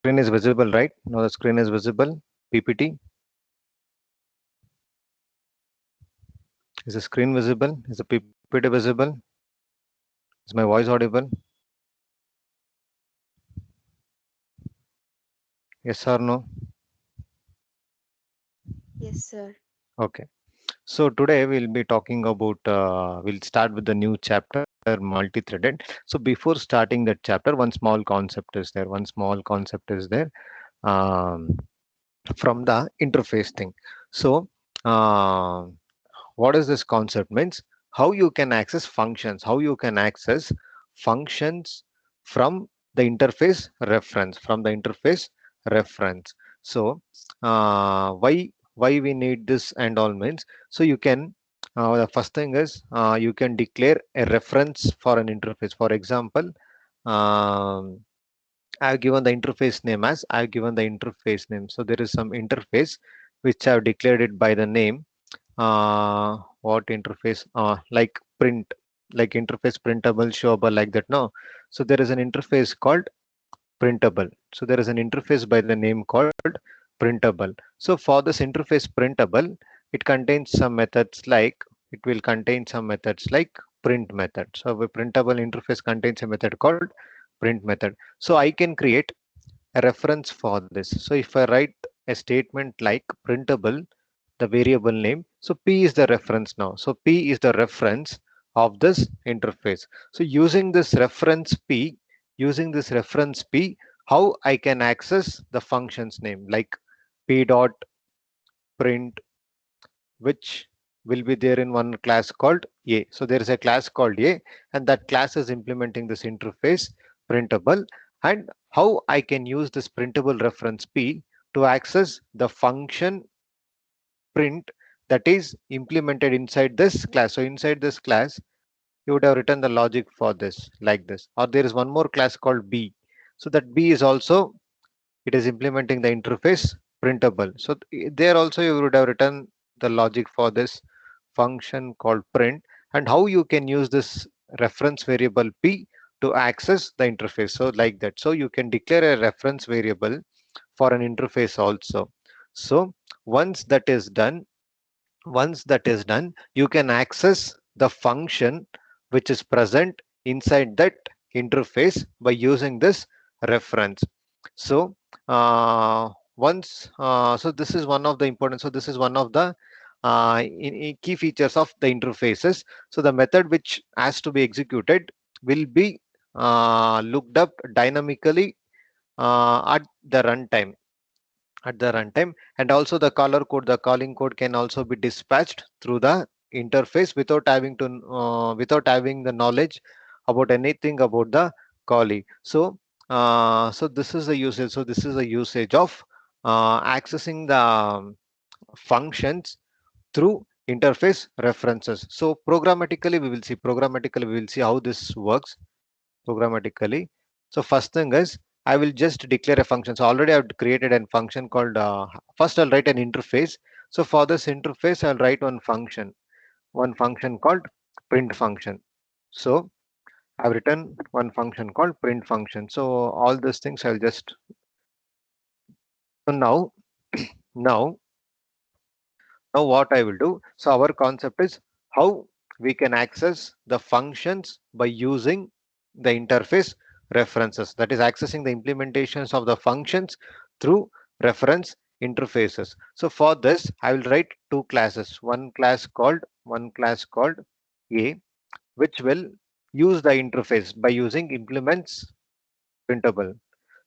Screen is visible, right? Now the screen is visible. PPT. Is the screen visible? Is the PPT visible? Is my voice audible? Yes or no? Yes, sir. Okay. So today we'll be talking about, we'll start with the new chapter, multi-threaded. So before starting that chapter, one small concept is there. One small concept is there um, from the interface thing. So uh, what is this concept means? How you can access functions, how you can access functions from the interface reference, from the interface reference. So why we need this and all means, so you can the first thing is you can declare a reference for an interface. For example, um, I've given the interface name as I've given the interface name. So there is some interface which I've declared it by the name. What interface? Like print, like interface printable, showable, like that. No. So there is an interface called printable. So there is an interface by the name called printable. So for this interface printable, it contains some methods like it will contain some methods like print method. So a printable interface contains a method called print method. So I can create a reference for this. So if I write a statement like printable, the variable name. So P is the reference now. So P is the reference of this interface. So using this reference P, how I can access the function's name like P dot print, which will be there in one class called A. So there is a class called A, and that class is implementing this interface printable. And how I can use this printable reference P to access the function print that is implemented inside this class. So inside this class, you would have written the logic for this like this. Or there is one more class called B. So that B is also, it is implementing the interface printable. So there also you would have written the logic for this function called print, and how you can use this reference variable P to access the interface. So like that. So you can declare a reference variable for an interface also. So once that is done, you can access the function which is present inside that interface by using this reference. So so this is one of the important. So this is one of the key features of the interfaces. So the method which has to be executed will be looked up dynamically at the runtime, and also the calling code can also be dispatched through the interface without having the knowledge about anything about the calling. So so this is the usage. So this is the usage of accessing the functions through interface references. So programmatically we will see how this works programmatically. So first thing is I will just declare a function. So already I've created a function called first I'll write an interface. So for this interface I'll write one function called print function. So I've written one function called print function. So all these things I'll just so now now what I will do. So our concept is how we can access the functions by using the interface references. That is accessing the implementations of the functions through reference interfaces. So for this, I will write two classes. One class called A, which will use the interface by using implements printable.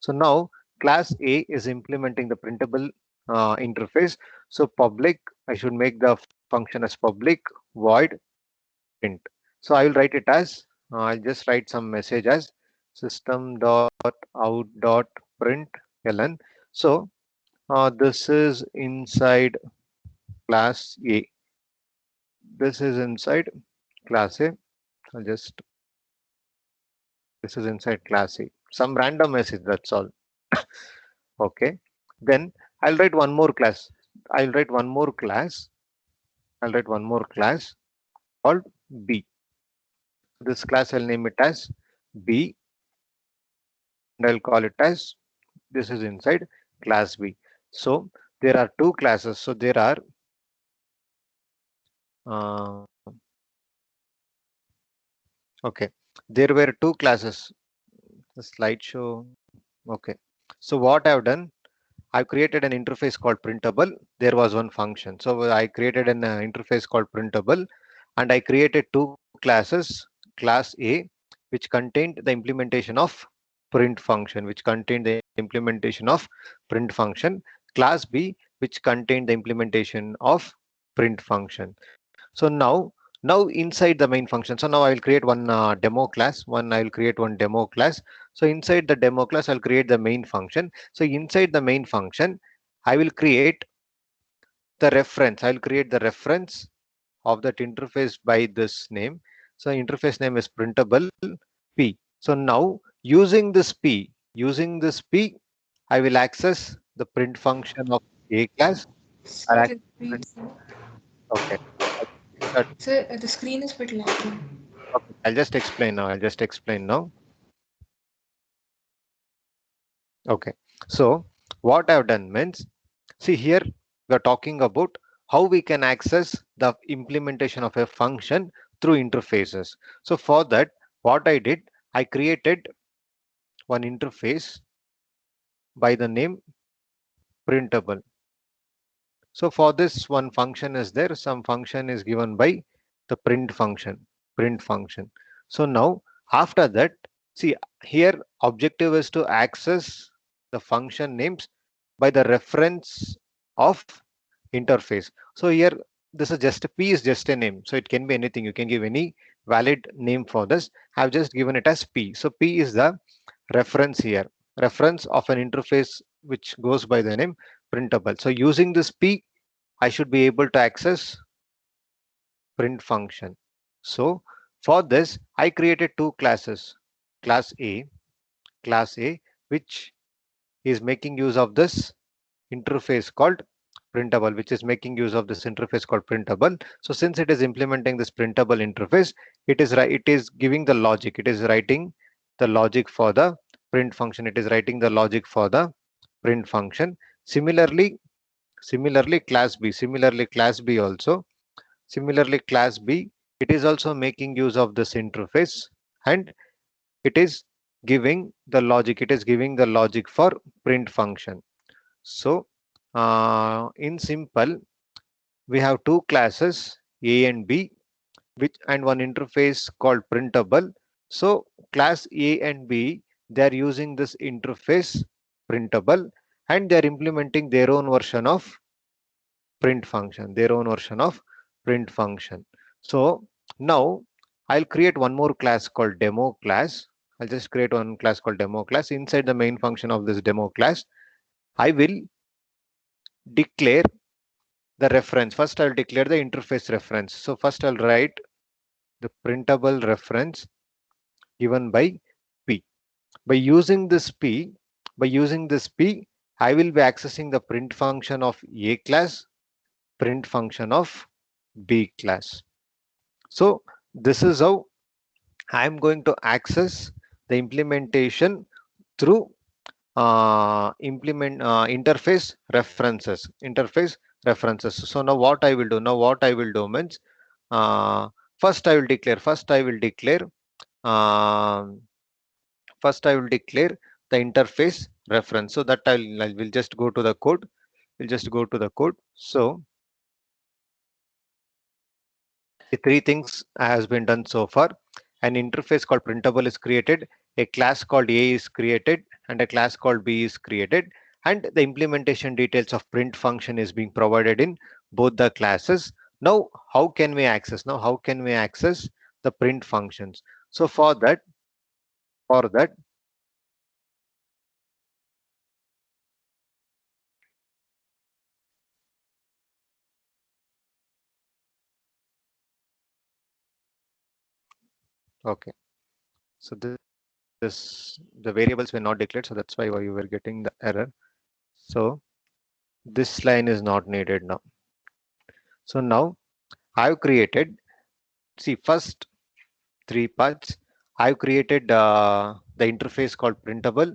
So now class A is implementing the printable interface. So public, I should make the function as public void print. So I will write it as, I'll just write some message as system dot out dot print ln. So this is inside class A. This is inside class A. I'll just, this is inside class A. Some random message, that's all. Okay. Then I'll write one more class. I'll write one more class. I'll write one more class called B. This class I'll name it as B, and I'll call it as This is inside class B. So there are two classes. So there are uh, okay. There were two classes. The slideshow. Okay. So what I've done, I've created an interface called printable. There was one function. So I created an interface called printable, and I created two classes. Class A, which contained the implementation of print function, which contained the implementation of print function. Class B, which contained the implementation of print function. So now inside the main function. So now I will create one demo class. I will create one demo class. So inside the demo class, I'll create the main function. So inside the main function, I will create the reference. I'll create the reference of that interface by this name. So interface name is printable P. So now using this P, I will access the print function of A class. I'll Sir, access repeat. print. Okay. I'll Sir, the screen is a bit lagging. Okay, I'll just explain now. I'll just explain now. Okay. So what I've done means, see here, we're talking about how we can access the implementation of a function through interfaces. So for that, what I did, I created one interface by the name printable. So for this one function is there, some function is given by the print function. So now after that, see here objective is to access the function names by the reference of interface. So here this is just a P is just a name. So it can be anything. You can give any valid name for this. I've just given it as P. So P is the reference here, reference of an interface which goes by the name printable. So using this P, I should be able to access print function. So for this, I created two classes, class A, class A, which is making use of this interface called printable, which is making use of this interface called printable. So since it is implementing this printable interface, it is giving the logic. It is writing the logic for the print function. It is writing the logic for the print function. Similarly, class B also. Similarly, class B, it is also making use of this interface, and it is giving the logic. It is giving the logic for print function. So in simple, we have two classes A and B, which and one interface called printable. So class A and B, they are using this interface printable, and they are implementing their own version of print function, their own version of print function. So now I'll create one more class called demo class. I'll just create one class called demo class. Inside the main function of this demo class, I will declare the reference. First, I'll declare the interface reference. So first I'll write the printable reference given by P. By using this P, by using this P, I will be accessing the print function of A class, print function of B class. So this is how I'm going to access the implementation through interface references. So now what I will do, means uh, first I will declare um, first I will declare the interface reference. So that I will just go to the code. We'll just go to the code. So the three things has been done so far. An interface called printable is created, a class called A is created, and a class called B is created, and the implementation details of print function is being provided in both the classes. Now, how can we access? The print functions? So for that, okay. So this the variables were not declared, so that's why you were getting the error. So this line is not needed now. So now I've created, see, first three parts. I've created the interface called printable.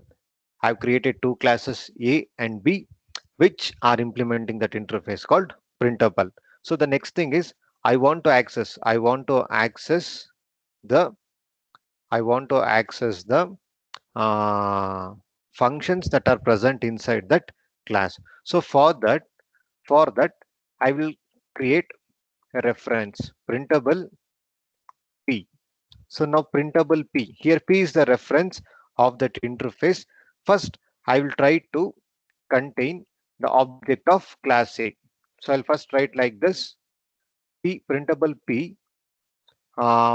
I've created two classes A and B, which are implementing that interface called printable. So the next thing is the I want to access the uh, functions that are present inside that class. So for that I will create a reference printable P. So now printable P. Here P is the reference of that interface. First, I will try to contain the object of class A. So I'll first write like this P printable P,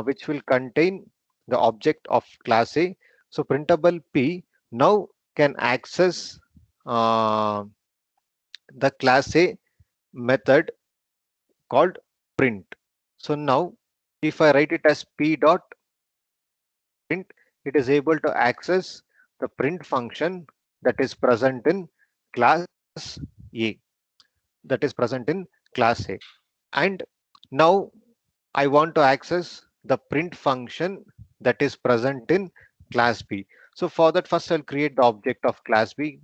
which will contain the object of class A. So printable P now can access uh, the class A method called print. So now if I write it as P dot print, it is able to access the print function that is present in class A, that is present in class A. And now I want to access the print function that is present in class B. So for that, first I'll create the object of class B.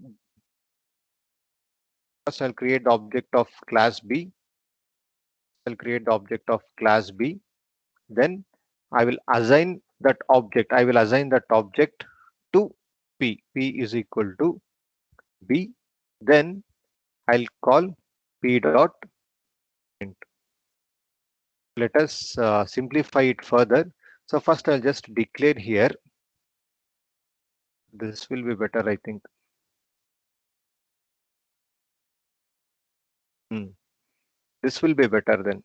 First I'll create the object of class B. I'll create the object of class B. Then I will assign that object. I will assign that object to P. P is equal to B. Then I'll call P dot print. Let us simplify it further. So first I'll just declare here. This will be better, I think. Hmm. This will be better then.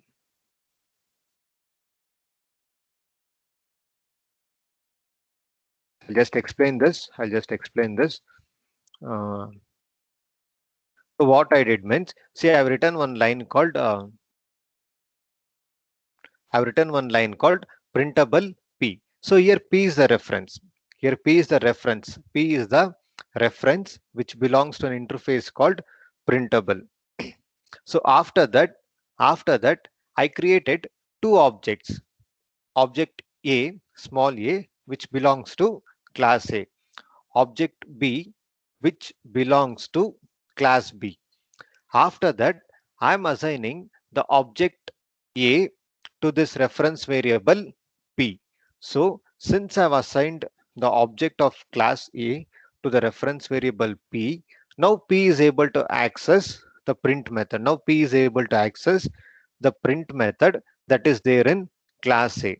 I'll just explain this. So what I did means, see, I've written one line called printable P. So here P is the reference. Here P is the reference. P is the reference which belongs to an interface called printable. So after that, I created two objects. Object A, small a, which belongs to class A. Object B, which belongs to class B. After that, I'm assigning the object A to this reference variable P. So since I've assigned the object of class A to the reference variable P, now P is able to access the print method. Now P is able to access the print method that is there in class A.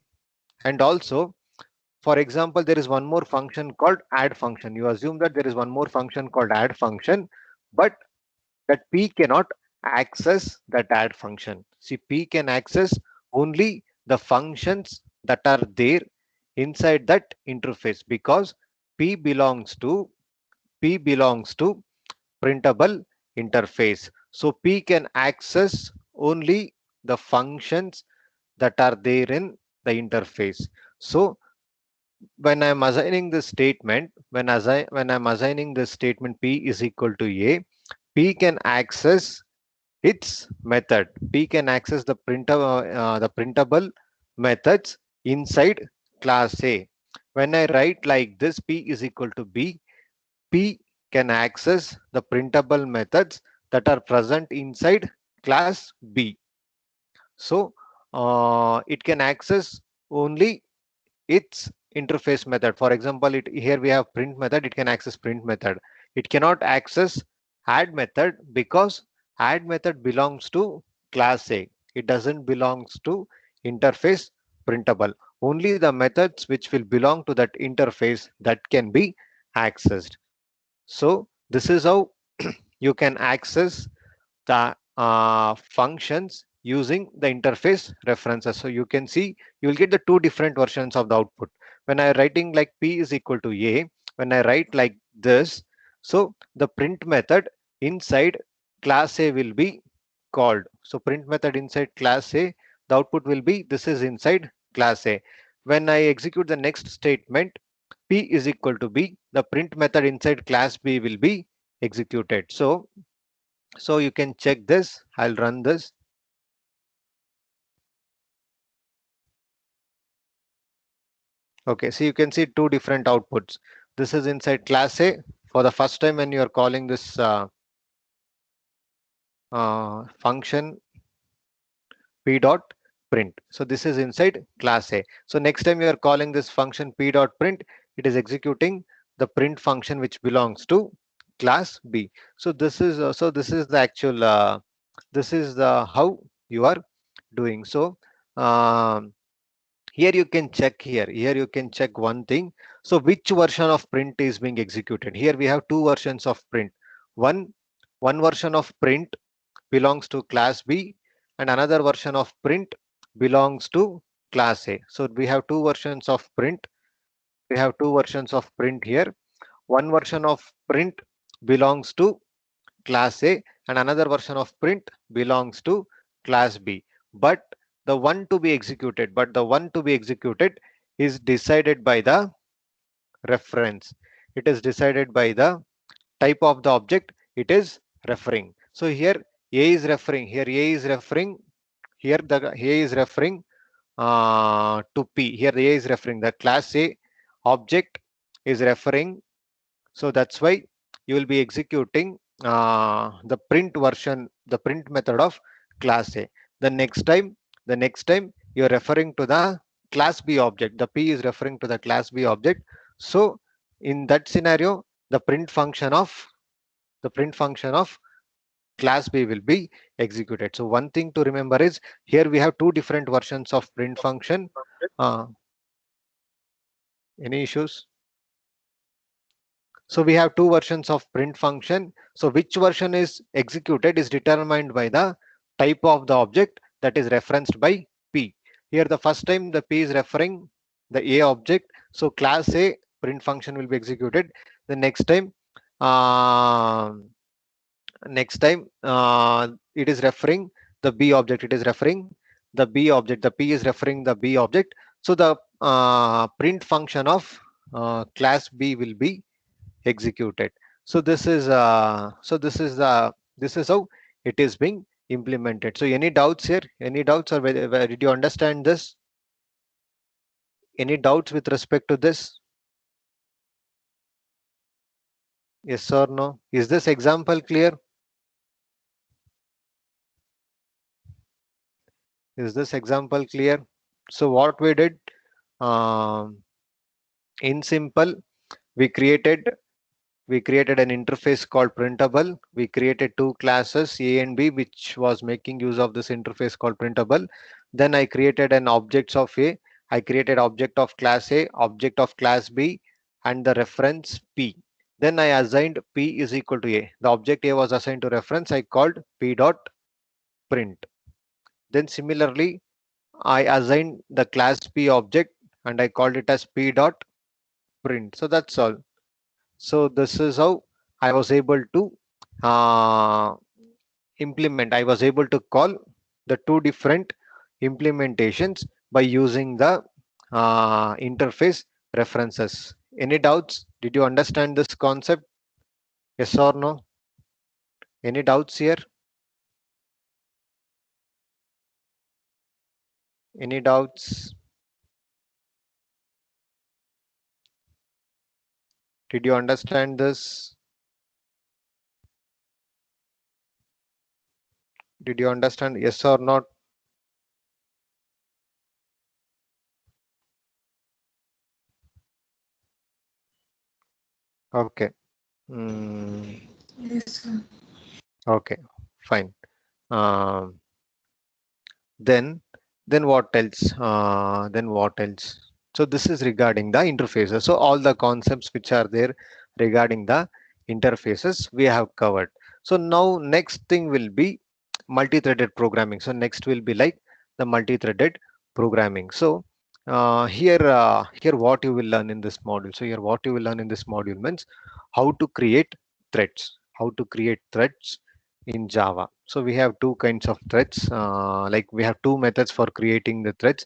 And also, for example, there is one more function called add function. You assume that there is one more function called add function, but that P cannot access that add function. See, P can access only the functions that are there inside that interface because P belongs to printable interface. So P can access only the functions that are there in the interface. So when I'm assigning this statement, when I'm assigning this statement P is equal to A, P can access its method. P can access the printable methods inside class A. When I write like this, P is equal to B, P can access the printable methods that are present inside class B. So it can access only its interface method. For example, here we have print method, it can access print method. It cannot access add method because add method belongs to class A. It doesn't belongs to interface printable. Only the methods which will belong to that interface that can be accessed. So this is how you can access the functions using the interface references. So you can see you will get the two different versions of the output. When I writing like P is equal to A, when I write like this, so the print method inside class A will be called. So print method inside class A, the output will be this is inside class A. When I execute the next statement, P is equal to B, the print method inside class B will be executed. So you can check this. I'll run this. Okay, so you can see two different outputs. This is inside class A. for the first time when you are calling this function p dot print. So this is inside class A. So next time you are calling this function p dot print, it is executing the print function which belongs to class B. So this is the actual this is the how you are doing. So um, here you can check here you can check one thing. So which version of print is being executed? Here we have two versions of print. One one version of print belongs to class B, and another version of print belongs to class A. So we have two versions of print. We have two versions of print here. One version of print belongs to class A, and another version of print belongs to class B. But the one to be executed is decided by the reference. It is decided by the type of the object it is referring. So here A is referring. Here A is referring. Here the A is referring to P. Here the A is referring. The class A object is referring. So that's why you will be executing the print version, the print method of class A. The next time, the next time you're referring to the class B object. The P is referring to the class B object. So in that scenario, the print function of class B will be executed. So one thing to remember is here we have two different versions of print function. Uh, any issues? So we have two versions of print function. So which version is executed is determined by the type of the object that is referenced by P. Here the first time the P is referring the A object. So class A print function will be executed. The uh, next time it is referring the B object. It is referring the B object. The P is referring the B object. So the print function of class B will be executed. So this is how it is being implemented. So any doubts here? Any doubts, or did you understand this? Any doubts with respect to this? Yes or no? Is this example clear? Is this example clear? So what we did, um, in simple, we created we created an interface called printable. We created two classes A and B, which was making use of this interface called printable. Then I created an objects of A. I created object of class A, object of class B, and the reference P. Then I assigned P is equal to A. The object A was assigned to reference. I called P dot print. Then similarly, I assigned the class P object and I called it as P dot print. So that's all. So this is how I was able to uh, I was able to call the two different implementations by using the interface references. Any doubts? Did you understand this concept? Yes or no? Any doubts here? Any doubts? Did you understand this? Did you understand? Yes or not? Okay. Mm, Yes, sir. okay. Fine. Um, then then what else? Then what else? So this is regarding the interfaces. So all the concepts which are there regarding the interfaces we have covered. So now next thing will be multi-threaded programming. So next will be like the multi-threaded programming. So here what you will learn in this module. So here what you will learn in this module means how to create threads. How to create threads in Java. So we have two kinds of threads. Like we have two methods for creating the threads.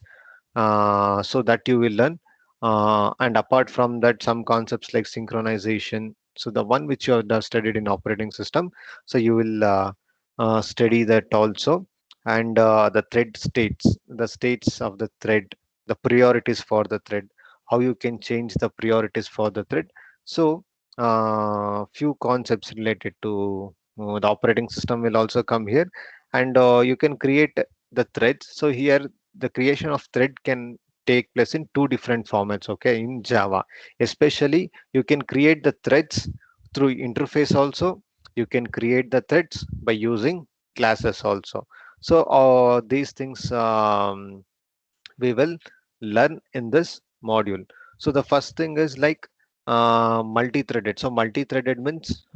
So that you will learn. And apart from that, some concepts like synchronization. So the one which you have studied in operating system. So you will study that also. And the thread states, the states of the thread, the priorities for the thread, how you can change the priorities for the thread. So few concepts related to the operating system will also come here, and you can create the threads. So here the creation of thread can take place in two different formats, okay, in Java. Especially you can create the threads through interface also. You can create the threads by using classes also. So these things we will learn in this module. So the first thing is like multi-threaded. So multi-threaded means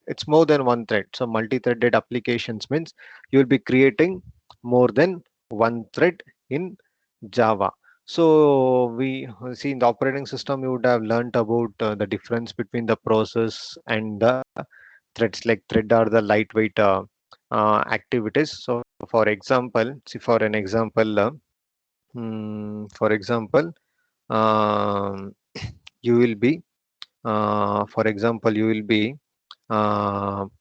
it's more than one thread. So multi-threaded applications means you will be creating more than one thread in Java. So we see in the operating system, you would have learned about the difference between the process and the threads. Like thread are the lightweight activities. So for example, see for an example, for example, um, you will be, for example, you will be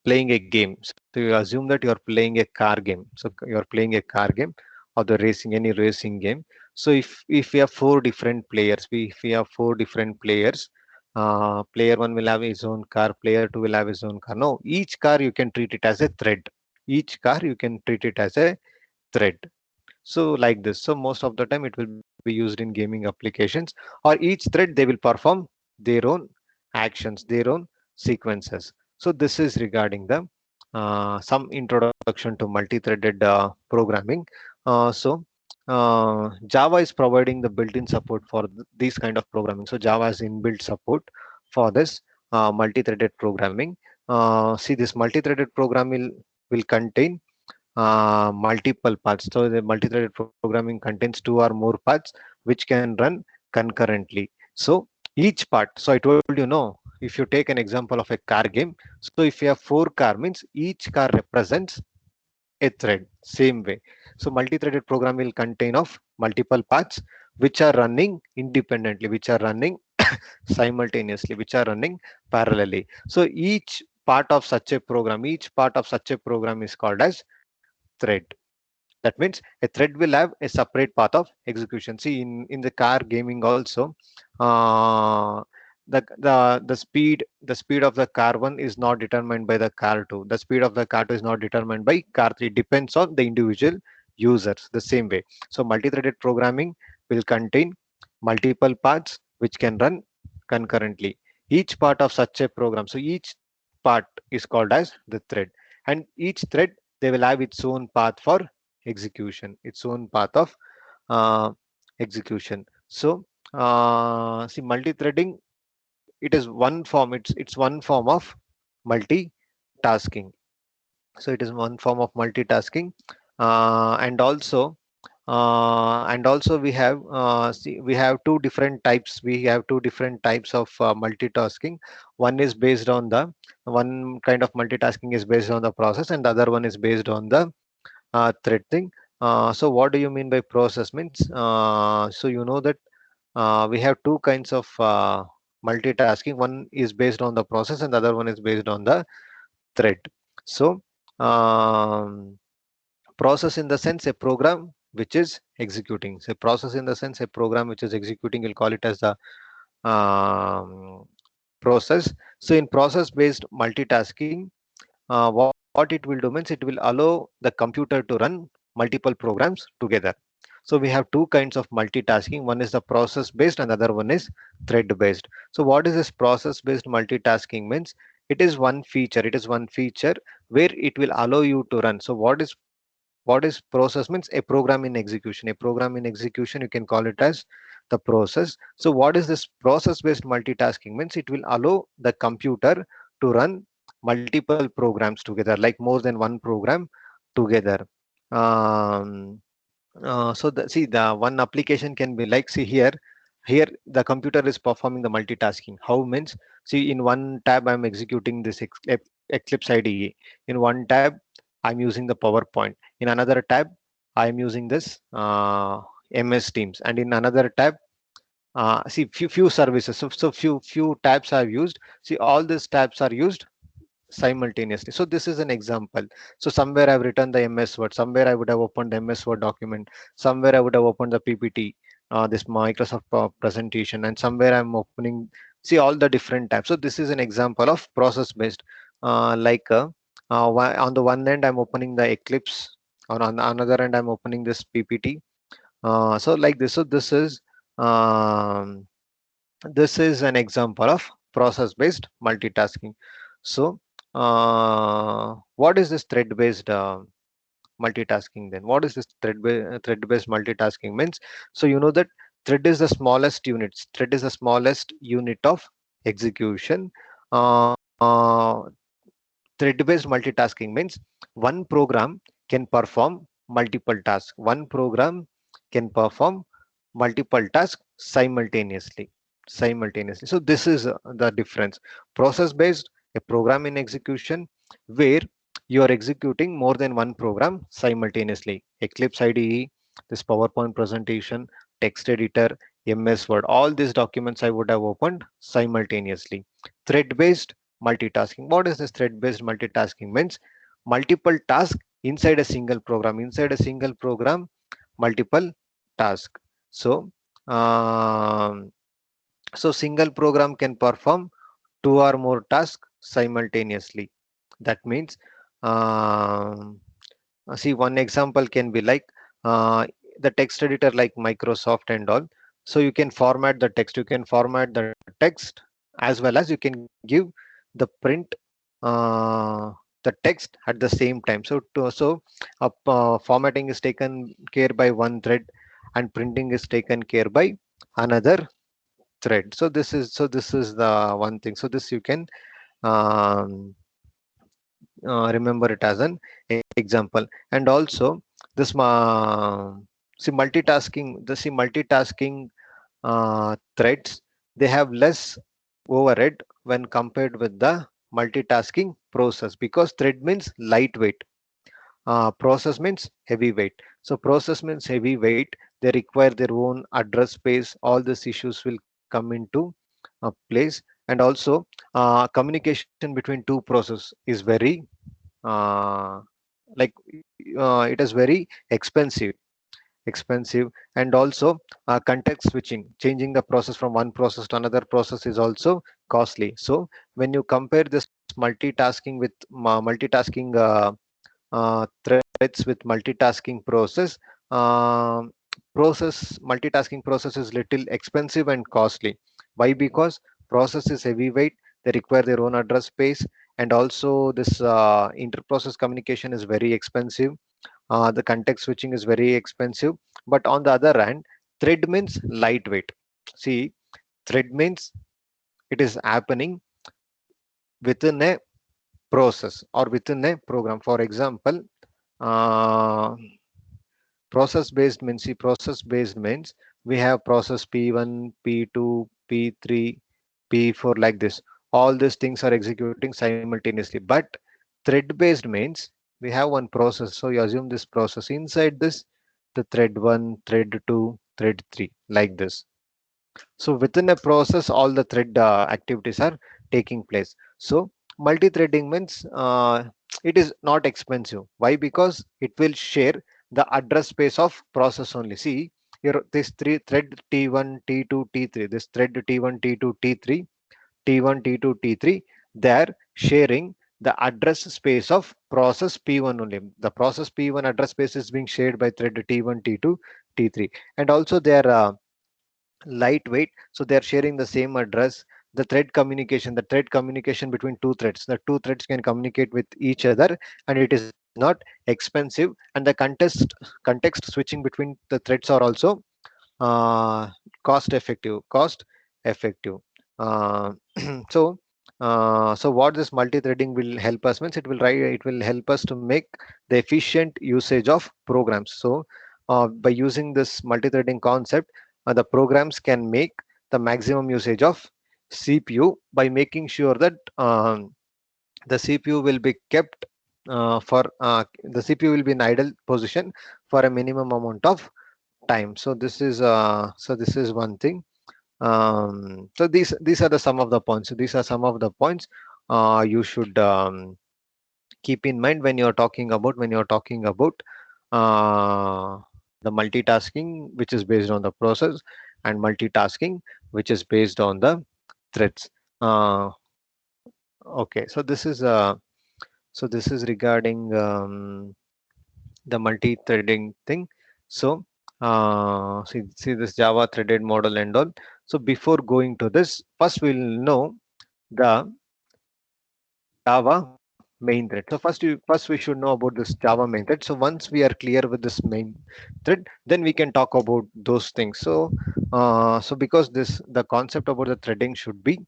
playing a game. So you assume that you are playing a car game. So you are playing a car game or the racing, any racing game. So if we have four different players, if we have four different players, player one will have his own car, player two will have his own car. No, each car you can treat it as a thread. Each car you can treat it as a thread. So like this. So most of the time it will be used in gaming applications, or each thread they will perform their own actions, their own sequences. So this is regarding the some introduction to multi-threaded programming. Java is providing the built-in support for these kind of programming. So Java has inbuilt support for this multi-threaded programming. See, this multi-threaded program will contain multiple paths. So the multi-threaded programming contains two or more paths which can run concurrently. So each part, so I told you, no, if you take an example of a car game, so if you have four car means each car represents a thread, same way. So multi-threaded program will contain of multiple paths which are running independently, which are running simultaneously, which are running parallelly. So each part of such a program, each part of such a program is called as thread. That means a thread will have a separate path of execution. See, in the car gaming also, uh, the speed of the car one is not determined by the car two. The speed of the car two is not determined by car three. Depends on the individual users. The same way. So multi-threaded programming will contain multiple paths which can run concurrently. Each part of such a program. So each part is called as the thread, and each thread they will have its own path for execution, its own path of uh, execution. So see, multi-threading, it is one form, it's one form of multitasking. So it is one form of multitasking, and also we have two different types, we have two different types of multitasking. One is based on the one kind of multitasking is based on the process, and the other one is based on the thread thing. So what do you mean by process means? So you know that we have two kinds of multitasking. One is based on the process, and the other one is based on the thread. So um, process in the sense a program which is executing. So process in the sense a program which is executing, we'll call it as the um, process. So in process based multitasking, what it will do means it will allow the computer to run multiple programs together. So we have two kinds of multitasking. One is the process based and the other one is thread based. So what is this process based multitasking means? It is one feature. It is one feature where it will allow you to run. So what is process means? A program in execution. A program in execution, you can call it as the process. So what is this process based multitasking means? It will allow the computer to run multiple programs together, like more than one program together. um, so see, the one application can be like, see here the computer is performing the multitasking. How means, see, in one tab I'm executing this Eclipse IDE. In one tab I'm using the PowerPoint. In another tab I'm using this MS Teams, and in another tab see few services. So few tabs I've used. See, all these tabs are used simultaneously. So this is an example. So somewhere I've written the MS Word, somewhere I would have opened the MS Word document, somewhere I would have opened the PPT, this Microsoft presentation, and somewhere I'm opening see all the different types. So this is an example of process based. Like on the one end I'm opening the Eclipse, or on the another end I'm opening this PPT. So like this. So um, this is an example of process based multitasking. So what is this thread based multitasking then? What is this thread based multitasking means? So you know that thread is the smallest units. Thread is the smallest unit of execution. Thread based multitasking means one program can perform multiple tasks. One program can perform multiple tasks simultaneously. So this is the difference. Process based, a program in execution where you are executing more than one program simultaneously. Eclipse IDE, this PowerPoint presentation, text editor, MS Word, all these documents I would have opened simultaneously. Thread based multitasking. What is this thread based multitasking means? Multiple tasks inside a single program. Inside a single program, multiple tasks. So um, so single program can perform two or more tasks simultaneously. That means um, see, one example can be like uh, the text editor like Microsoft and all. So you can format the text. You can format the text as well as you can give the print the text at the same time. Formatting is taken care by one thread, and printing is taken care by another thread. So this is the one thing. So this you can um, remember it as an example. And also this multitasking threads, they have less overhead when compared with the multitasking process, because thread means lightweight, process means heavyweight. So process means heavyweight, they require their own address space. All these issues will come into place. And also communication between two processes is very uh, like it is very expensive. And also context switching, changing the process from one process to another process, is also costly. So when you compare this multitasking with threads with multitasking multitasking process is little expensive and costly. Why? Because process is heavyweight, they require their own address space. And also this inter-process communication is very expensive. The context switching is very expensive. But on the other hand, thread means lightweight. See, thread means it is happening within a process or within a program. For example, uh, process based means we have process P1, P2, P3, P4, like this. All these things are executing simultaneously. But thread based means we have one process. So you assume this process, inside this the thread 1, thread 2, thread 3, like this. So within a process, all the thread activities are taking place. So multi-threading means it is not expensive. Why? Because it will share the address space of process only. See, here this three thread T1, T2, T3, this thread T1, T2, T3, T1, T2, T3, they are sharing the address space of process P1 only. The process P1 address space is being shared by thread T1, T2, T3. And also they are lightweight, so they are sharing the same address. The thread communication between two threads, the two threads can communicate with each other, and it is not expensive. And the context switching between the threads are also uh, cost effective. uh, so so what this multi-threading will help us means, it will help us to make the efficient usage of programs. So by using this multi-threading concept, the programs can make the maximum usage of CPU, by making sure that the CPU will be kept for the CPU will be in idle position for a minimum amount of time. So this is one thing. So these are the some of the points. So these are some of the points you should keep in mind when you're talking about uh, the multitasking which is based on the process, and multitasking which is based on the threads. Okay, so this is regarding the multi-threading thing. So see this Java threaded model and all. So before going to this, first we'll know the Java main thread. So first we should know about this Java main thread. So once we are clear with this main thread, then we can talk about those things. So because this the concept about the threading should be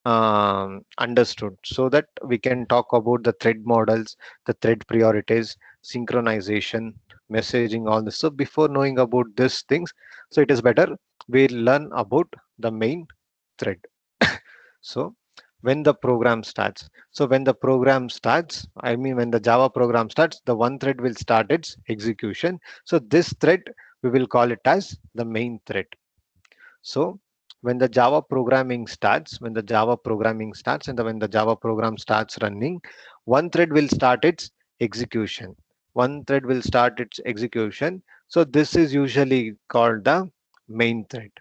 understood, so that we can talk about the thread models, the thread priorities, synchronization, messaging, all this. So before knowing about these things, so it is better we learn about the main thread. So when the program starts, when the program starts, I mean when the Java program starts, the one thread will start its execution. So this thread, we will call it as the main thread. So when the Java programming starts, and when the Java program starts running, one thread will start its execution. One thread will start its execution. So this is usually called the main thread.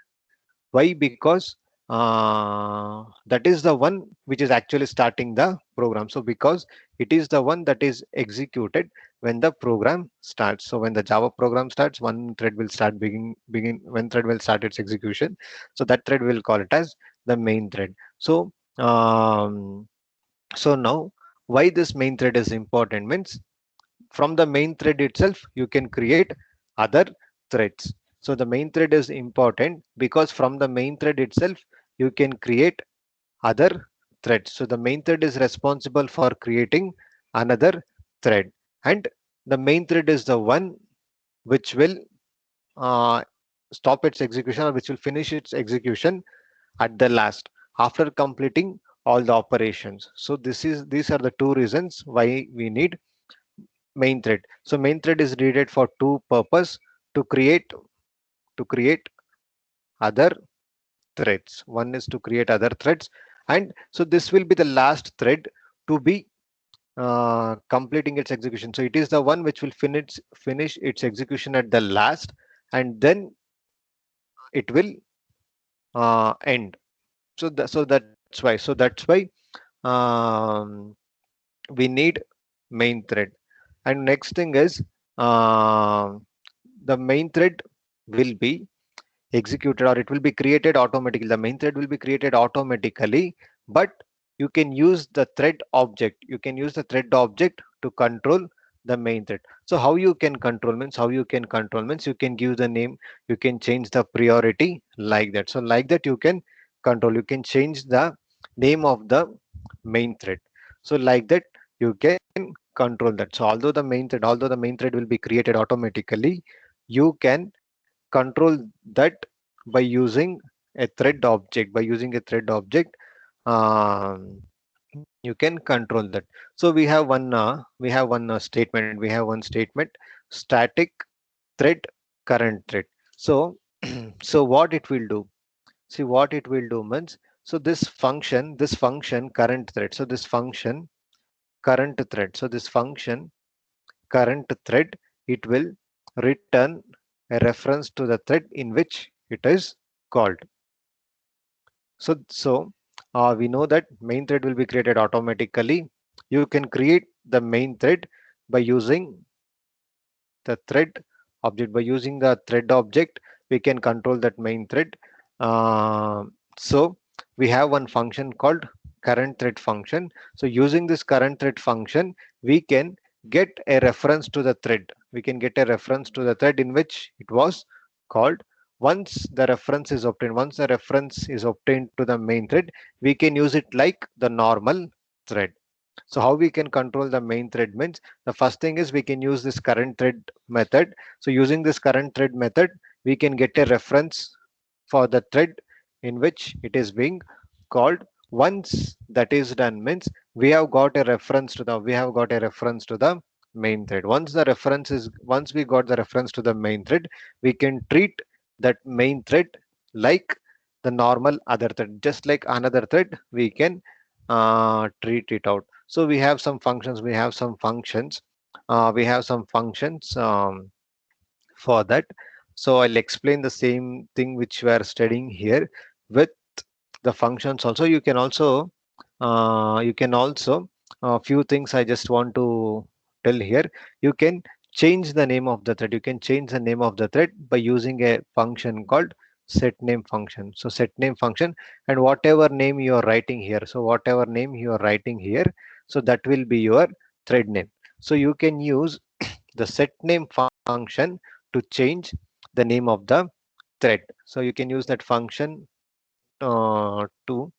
Why? Because that is the one which is actually starting the program. So because it is the one that is executed when the program starts. So when the Java program starts, one thread will start begin one thread will start its execution. So that thread will call it as the main thread. So now why this main thread is important means, from the main thread itself you can create other threads. So the main thread is important because from the main thread itself you can create other threads. So the main thread is responsible for creating another thread, and the main thread is the one which will uh, stop its execution, or which will finish its execution at the last after completing all the operations. So these are the two reasons why we need main thread. So main thread is needed for two purpose: to create other threads. One is to create other threads, and so this will be the last thread to be completing its execution. So it is the one which will finish its execution at the last, and then it will end. So that's why. Um, we need main thread. And next thing is, the main thread will be executed, or it will be created automatically. The main thread will be created automatically, but you can use the thread object. You can use the thread object to control the main thread. So how you can control means you can give the name, you can change the priority like that. So like that you can control, you can change the name of the main thread. So like that you can control that. So although the main thread will be created automatically, you can control that by using a thread object. um, you can control that. So we have one statement: static thread current thread. So so what it will do, see what it will do means, so this function current thread, so this function current thread, it will return a reference to the thread in which it is called. So we know that main thread will be created automatically. You can create the main thread by using the thread object. By using the thread object, we can control that main thread. So we have one function called current thread function. So using this current thread function, we can get a reference to the thread. We can get a reference to the thread in which it was called. Once the reference is obtained to the main thread, we can use it like the normal thread. So how we can control the main thread means, the first thing is we can use this current thread method. So using this current thread method, we can get a reference for the thread in which it is being called. Once that is done means, we have got a reference to the main thread. Once we got the reference to the main thread, we can treat that main thread like the normal other thread. Just like another thread, we can treat it out. So we have some functions for that. So I'll explain the same thing which we are studying here with the functions also. You can also a few things I just want to tell here. You can change the name of the thread. You can change the name of the thread by using a function called set name function. So set name function, and whatever name you are writing here, so whatever name you are writing here, so that will be your thread name. So you can use the set name function to change the name of the thread. So you can use that function to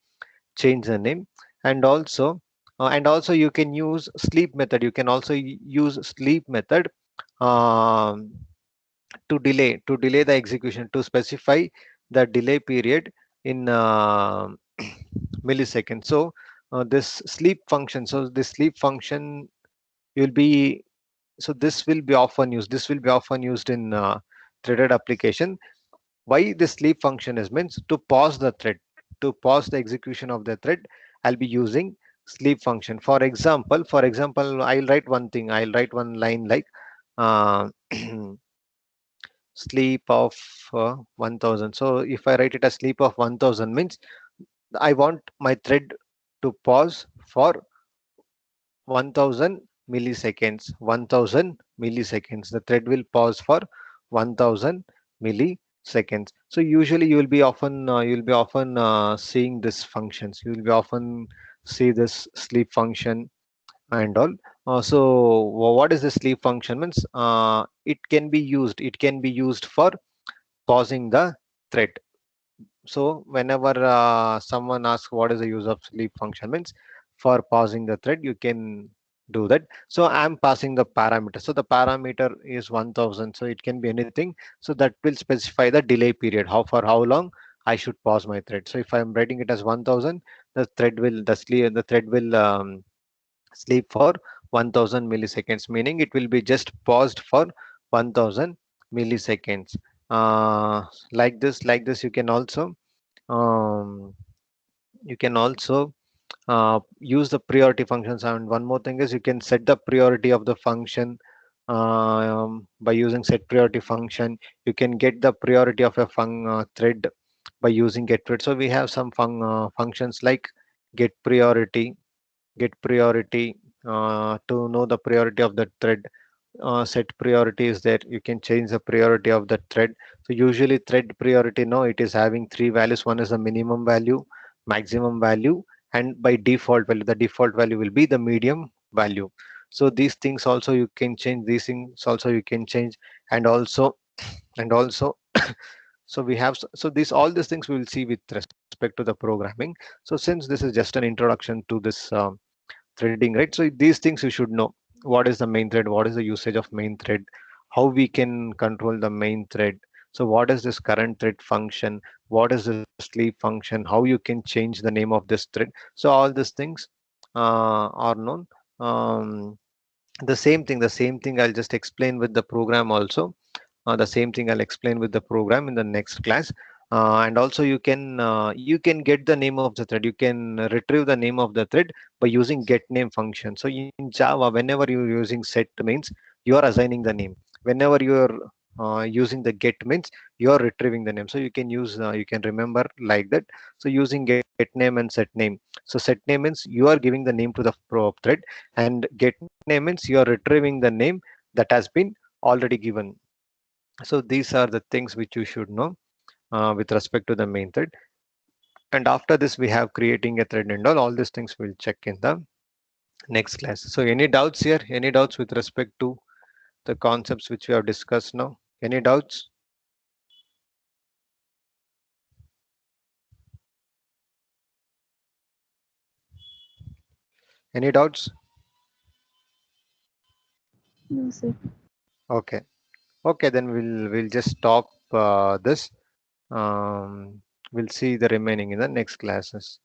change the name. And also you can use sleep method. You can also use sleep method um, to delay the execution, to specify the delay period in milliseconds. So this sleep function, so this sleep function will be, so this will be often used in threaded application. Why the sleep function is means to pause the thread, to pause the execution of the thread. I'll be using sleep function. For example, I'll write one line like uh, sleep of 1000. So if I write it as sleep of 1000 means I want my thread to pause for 1000 milliseconds. 1000 milliseconds, the thread will pause for 1000 milliseconds. So usually you'll be often seeing this functions. You will be often see this sleep function and all. So what is the sleep function means? It can be used for pausing the thread. So whenever someone asks what is the use of sleep function means, for pausing the thread you can do that. So I'm passing the parameter, so the parameter is 1000, so it can be anything. So that will specify the delay period, how for how long I should pause my thread. So if I'm writing it as 1000, the thread will sleep for 1000 milliseconds, meaning it will be just paused for 1000 milliseconds. Like this um, you can also use the priority functions. And one more thing is, you can set the priority of the function by using set priority function. You can get the priority of a thread by using get thread. So we have some functions like get priority, to know the priority of the thread. Set priority is there, you can change the priority of the thread. So usually thread priority, no, it is having three values. One is the minimum value, maximum value, and by default value, the default value will be the medium value. So these things also you can change, and also so we have, so these all these things we will see with respect to the programming. So since this is just an introduction to this threading, right? So these things you should know. What is the main thread? What is the usage of main thread? How we can control the main thread? So what is this current thread function? What is the sleep function? How you can change the name of this thread? So all these things are known. Um, the same thing I'll just explain with the program also. The same thing I'll explain with the program in the next class. And also you can get the name of the thread. You can retrieve the name of the thread by using get name function. So in Java, whenever you're using set means you are assigning the name. Whenever you're using the get means you are retrieving the name. So you can remember like that. So using get name and set name. So set name means you are giving the name to the thread, and get name means you are retrieving the name that has been already given. So these are the things which you should know with respect to the main thread. And after this we have creating a thread and all these things we'll check in the next class. So any doubts here? Any doubts with respect to the concepts which we have discussed now? Any doubts? Any doubts? No, sir. Okay. Okay, then we'll just stop this. We'll see the remaining in the next classes.